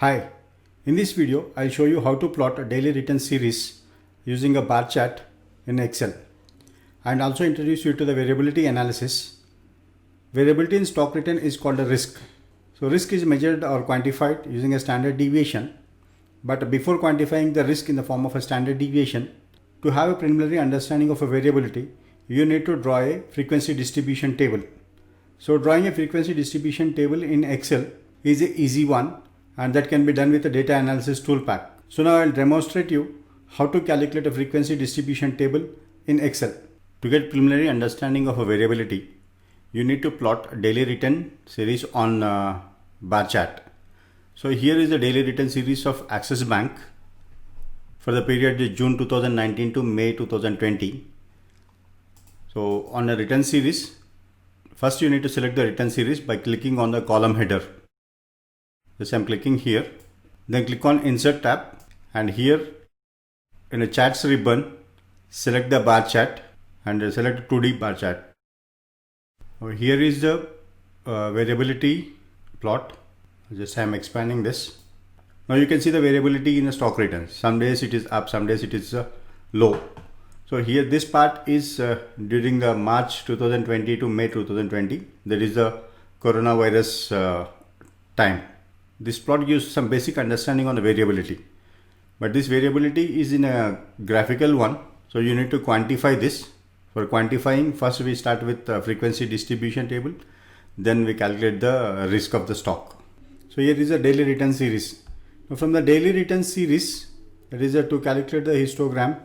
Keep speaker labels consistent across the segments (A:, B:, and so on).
A: Hi, in this video I'll show you how to plot a daily return series using a bar chart in Excel and also introduce you to the variability analysis. Variability in stock return is called a risk. So risk is measured or quantified using a standard deviation, but before quantifying the risk in the form of a standard deviation, to have a preliminary understanding of a variability, you need to draw a frequency distribution table. So drawing a frequency distribution table in Excel is an easy one, and that can be done with the data analysis tool pack. So now I'll demonstrate you how to calculate a frequency distribution table in Excel. To get preliminary understanding of a variability, you need to plot a daily return series on bar chart. So here is the daily return series of Axis Bank for the period June 2019 to May 2020. So on a return series, first you need to select the return series by clicking on the column header. Just I'm clicking here, then click on Insert tab, and here in a charts ribbon select the bar chart and select 2D bar chart. Here is the variability plot. Just I'm expanding this. Now you can see the variability in the stock return. Some days it is up, some days it is low. So here this part is during the March 2020 to May 2020. That is the coronavirus time. This plot gives some basic understanding on the variability, but this variability is in a graphical one, so you need to quantify this. For quantifying, first we start with the frequency distribution table, then we calculate the risk of the stock. So here is a daily return series. Now from the daily return series, that is to calculate the histogram.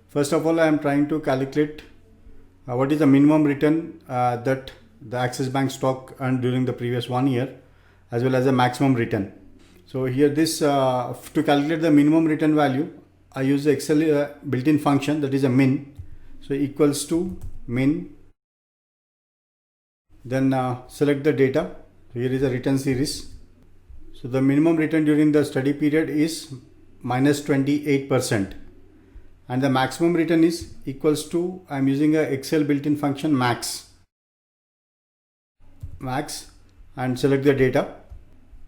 A: First of all, I am trying to calculate what is the minimum return that the Axis Bank stock earned during the previous 1 year, as well as the maximum return. So here this to calculate the minimum return value, I use the Excel built-in function, that is a min. So equals to min, then select the data. So here is a return series. So the minimum return during the study period is minus 28%, and the maximum return is equals to, I am using a Excel built-in function max, and select the data.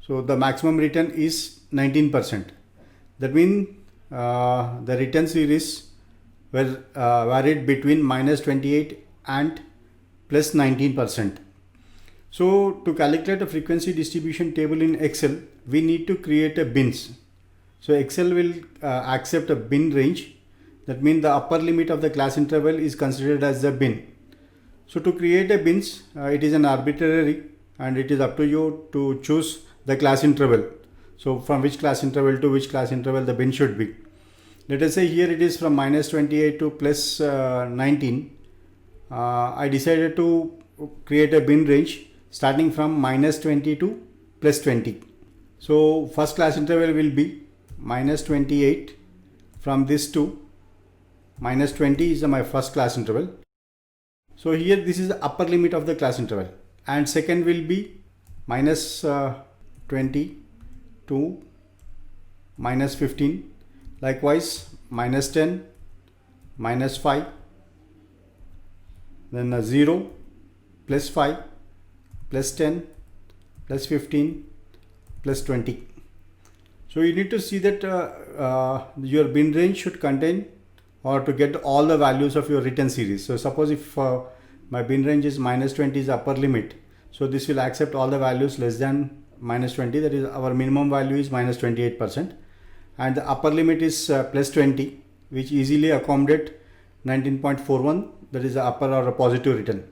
A: So the maximum return is 19%. That means the return series were varied between minus 28 and plus 19%. So to calculate a frequency distribution table in Excel, we need to create a bins. So Excel will accept a bin range. That means the upper limit of the class interval is considered as the bin. So to create a bins, it is an arbitrary, and it is up to you to choose the class interval. So from which class interval to which class interval the bin should be. Let us say here it is from minus 28 to plus 19. I decided to create a bin range starting from minus 20 to plus 20. So first class interval will be minus 28 from this to minus 20 is my first class interval. So here this is the upper limit of the class interval, and second will be minus 20 to minus 15. Likewise minus 10, minus 5, then 0, plus 5, plus 10, plus 15, plus 20. So you need to see that your bin range should contain, or to get all the values of your return series. So suppose if my bin range is minus 20 is upper limit, so this will accept all the values less than minus 20, that is our minimum value is minus 28%, and the upper limit is plus 20, which easily accommodate 19.41, that is the upper or a positive return.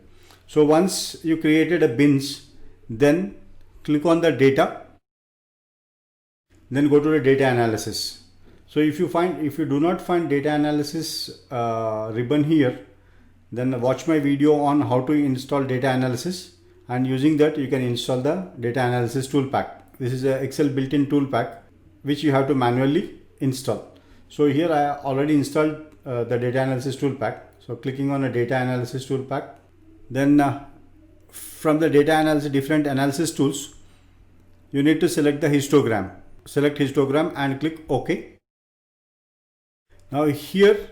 A: So once you created a bins, then click on the data, then go to the data analysis. So if you do not find data analysis ribbon here, then watch my video on how to install data analysis, and using that you can install the data analysis tool pack. This is a Excel built-in tool pack which you have to manually install. So here I already installed the data analysis tool pack. So clicking on a data analysis tool pack, then from the data analysis different analysis tools, you need to select the histogram. Select histogram and click OK. Now here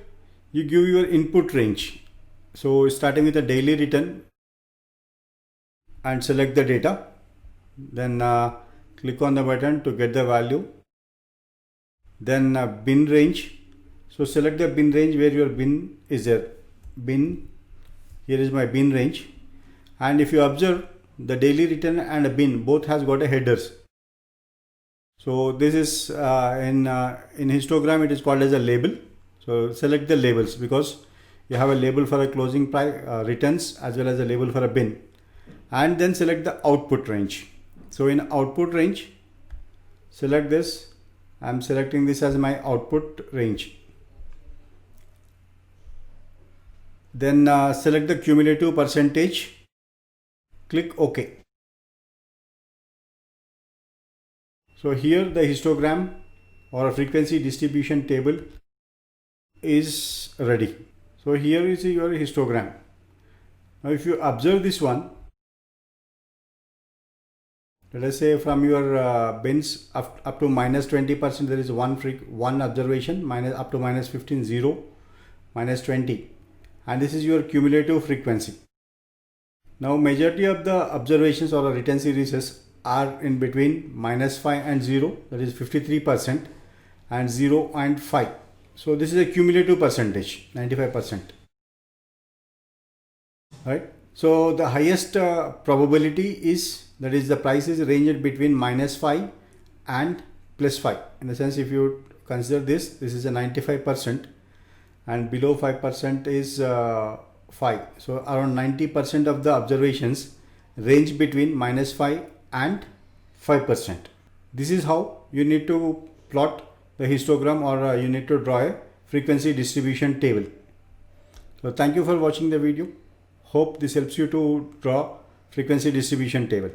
A: you give your input range. So starting with the daily return, and select the data, then click on the button to get the value. Then bin range. So select the bin range where your bin is there. Bin, here is my bin range. And if you observe, the daily return and a bin both has got a headers. So this is in histogram it is called as a label. So select the labels, because you have a label for a closing price returns as well as a label for a bin. And then select the output range. So in output range, select this. I'm selecting this as my output range. Then select the cumulative percentage. Click OK. So here the histogram or a frequency distribution table is ready. So here is your histogram. Now if you observe this one, let us say from your bins up to minus 20%, there is one observation, minus up to minus 15, 0, minus 20, and this is your cumulative frequency. Now majority of the observations or return series are in between minus 5 and 0, that is 53%, and 0 and 5. So this is a cumulative percentage, 95%. Right? So the highest probability is, that is the price is ranged between minus 5 and plus 5. In the sense, if you consider this is a 95%, and below 5% is 5. So around 90% of the observations range between minus 5 and 5%. This is how you need to plot the histogram, or you need to draw a frequency distribution table. So thank you for watching the video. Hope this helps you to draw frequency distribution table.